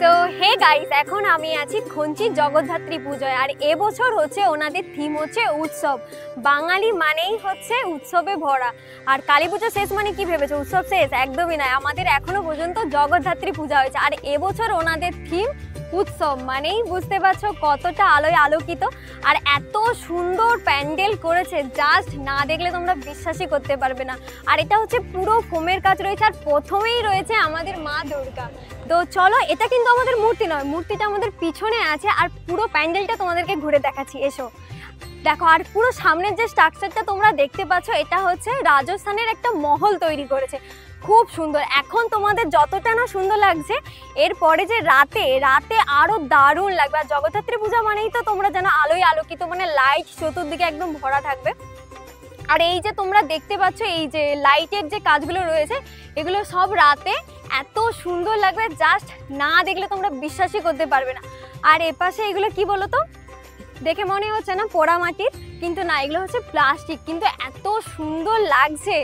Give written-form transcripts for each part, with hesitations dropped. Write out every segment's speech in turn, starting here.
So hey guys, এখন আমি আছি খঞ্চি জগদ্ধাত্রী পূজায়। আর এবছর হচ্ছে ওনাদের থিম হচ্ছে উৎসব। বাঙালি মানেই হচ্ছে উৎসবে ভরা। আর কালী পুজো শেষ মানে কি ভেবেছো উৎসব শেষ? একদমই নয়, আমাদের এখনো পর্যন্ত জগদ্ধাত্রী পূজা হয়েছে। আর এবছর ওনাদের থিম উৎসব মানেই বুঝতে পারছো কতটা আলোয় আলোকিত। আর এত সুন্দর প্যান্ডেল করেছে, জাস্ট না দেখলে তোমরা বিশ্বাসই করতে পারবে না। আর এটা হচ্ছে পুরো ফোমের কাজ রয়েছে, আর প্রথমেই রয়েছে আমাদের মা দুর্গা। তো চলো, এটা কিন্তু আমাদের মূর্তি নয়, মূর্তিটা আমাদের পিছনে আছে। আর পুরো প্যান্ডেলটা তোমাদেরকে ঘুরে দেখাচ্ছি, এসো দেখো। আর পুরো সামনের যে স্ট্রাকচারটা তোমরা দেখতে পাচ্ছ, এটা হচ্ছে রাজস্থানের একটা মহল তৈরি করেছে, খুব সুন্দর। এখন তোমাদের যতটা না সুন্দর লাগছে, এরপরে যে রাতে রাতে আরো দারুণ লাগবে। আর জগদ্ধাত্রী পূজা মানেই তো তোমরা যেন আলোয় আলোকিত, মানে লাইট চতুর্দিকে একদম ভরা থাকবে। আর এই যে তোমরা দেখতে পাচ্ছ, এই যে লাইটের যে কাজগুলো রয়েছে, এগুলো সব রাতে এত সুন্দর লাগবে, জাস্ট না দেখলে তোমরা বিশ্বাসই করতে পারবে না। আর এপাশে এগুলো কি বলো তো, দেখে মনে হচ্ছে না পোড়া মাটির, কিন্তু না, এগুলো হচ্ছে প্লাস্টিক, কিন্তু এত সুন্দর লাগছে,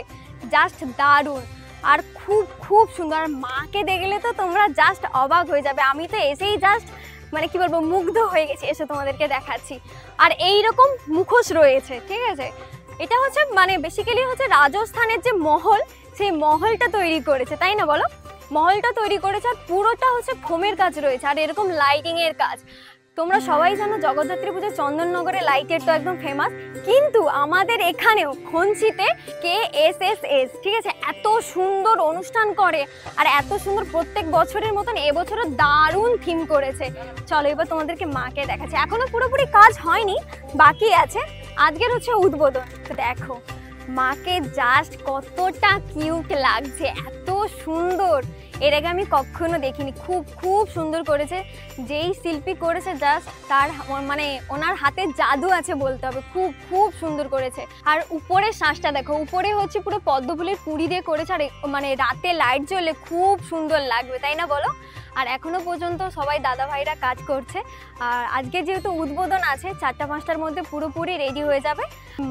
জাস্ট দারুণ। আর খুব খুব সুন্দর। আর মাকে দেখলে তো তোমরা জাস্ট অবাক হয়ে যাবে। আমি তো এসেই জাস্ট মানে কি বলবো, মুগ্ধ হয়ে গেছি। এসে তোমাদেরকে দেখাচ্ছি। আর এই রকম মুখোশ রয়েছে, ঠিক আছে। এটা হচ্ছে মানে বেসিক্যালি হচ্ছে রাজস্থানের যে মহল, সেই মহলটা তৈরি করেছে, তাই না বলো? মহলটা তৈরি করেছে, আর পুরোটা হচ্ছে ফোমের কাজ রয়েছে, আর এরকম লাইটিং এর কাজ। তোমরা সবাই জানো জগদ্ধাত্রী পুজো চন্দননগরে লাইটের তো একদম ফেমাস, কিন্তু আমাদের এখানেও খঞ্চিতে KSSS, ঠিক আছে, এত সুন্দর অনুষ্ঠান করে। আর এত সুন্দর প্রত্যেক বছরের মতন এবছরও দারুণ থিম করেছে। চলো এবার তোমাদেরকে মাকে দেখাচ্ছি। এখনো পুরোপুরি কাজ হয়নি, বাকি আছে। আজকের হচ্ছে উদ্বোধন। তো দেখো মাকে, জাস্ট কতটা কিউট লাগছে, এত সুন্দর। এর আগে আমি কখনো দেখিনি। খুব খুব সুন্দর করেছে। যেই শিল্পী করেছে, জাস্ট তার মানে ওনার হাতে জাদু আছে বলতে হবে। খুব খুব সুন্দর করেছে। আর উপরের শ্বাসটা দেখো, উপরে হচ্ছে পুরো পদ্ম ফুলের কুড়ি দিয়ে করেছে। আর মানে রাতে লাইট জ্বললে খুব সুন্দর লাগবে, তাই না বলো? আর এখনো পর্যন্ত সবাই দাদা ভাইরা কাজ করছে। আর আজকে যেহেতু উদ্বোধন আছে, 4টা-5টার মধ্যে পুরোপুরি রেডি হয়ে যাবে।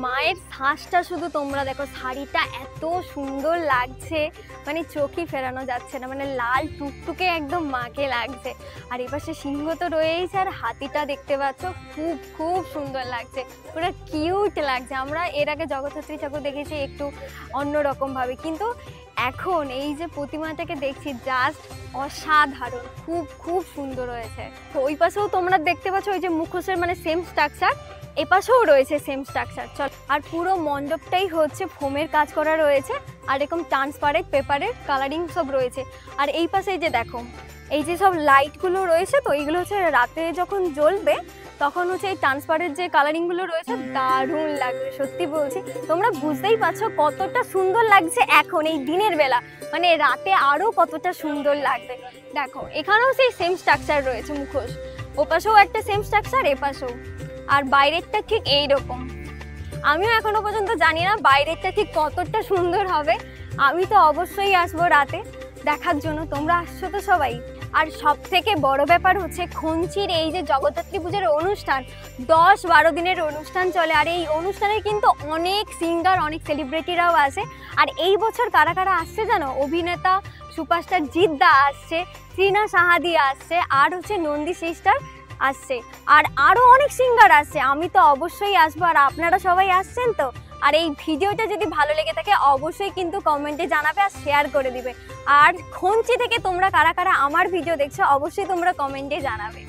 মায়ের শ্বাসটা শুধু তোমরা দেখো, শাড়িটা এত সুন্দর লাগছে, মানে চোখই ফেরানো যাচ্ছে না, মানে লাল টুকটুকে একদম মাকে লাগছে। আর এপাশে সিংহ তো রয়েছে, আর হাতিটা দেখতে পাচ্ছ, খুব খুব সুন্দর লাগছে, পুরো কিউট লাগছে। আমরা এর আগে জগদ্ধাত্রী ঠাকুর দেখেছি একটু অন্যরকম ভাবে, কিন্তু এখন এই যে প্রতিমাটাকে দেখছি, জাস্ট অসাধারণ, খুব খুব সুন্দর হয়েছে। তো ওই পাশেও তোমরা দেখতে পাচ্ছ ওই যে মুখোশের মানে সেম স্ট্রাকচার, এ পাশেও রয়েছে সেম স্ট্রাকচার। চল, আর পুরো মণ্ডপটাই হচ্ছে ফোমের কাজ করা রয়েছে, আর এরকম ট্রান্সপারেন্ট পেপারের কালারিং সব রয়েছে। আর এই পাশে যে দেখো, এই যে সব লাইটগুলো রয়েছে, তো এইগুলো হচ্ছে রাতে যখন জ্বলবে তখন হচ্ছে এই ট্রান্সপারেন্ট যে কালারিংগুলো রয়েছে, দারুণ লাগবে। সত্যি বলছি, তোমরা বুঝতেই পারছো কতটা সুন্দর লাগছে এখন এই দিনের বেলা, মানে রাতে আরও কতটা সুন্দর লাগবে। দেখো এখানেও সেই সেম স্ট্রাকচার রয়েছে, মুখোশ ওপাশেও একটা সেম স্ট্রাকচার, এপাশেও। আর বাইরেরটা ঠিক এইরকম। আমিও এখনো পর্যন্ত জানি না বাইরেরটা ঠিক কতটা সুন্দর হবে। আমি তো অবশ্যই আসবো রাতে দেখার জন্য। তোমরা আসছো তো সবাই? আর সব থেকে বড় ব্যাপার হচ্ছে খঞ্চির এই যে জগদ্ধাত্রী পূজার অনুষ্ঠান, 10-12 দিনের অনুষ্ঠান চলে। আর এই অনুষ্ঠানে কিন্তু অনেক সিঙ্গার, অনেক সেলিব্রিটিরাও আসে। আর এই বছর কারা কারা আসছে জানো? অভিনেতা সুপারস্টার জিৎ দা আসছে, শ্রীনা সাহাদি আসছে, আর হচ্ছে নন্দী সিস্টার আসছে, আর আরও অনেক সিঙ্গার আসছে। আমি তো অবশ্যই আসবো, আর আপনারা সবাই আসছেন তো? আর এই ভিডিওটা যদি ভালো লেগে থাকে অবশ্যই কিন্তু কমেন্টে জানাবে আর শেয়ার করে দিবে। আর খঞ্চি থেকে তোমরা কারা কারা আমার ভিডিও দেখছো অবশ্যই তোমরা কমেন্টে জানাবে।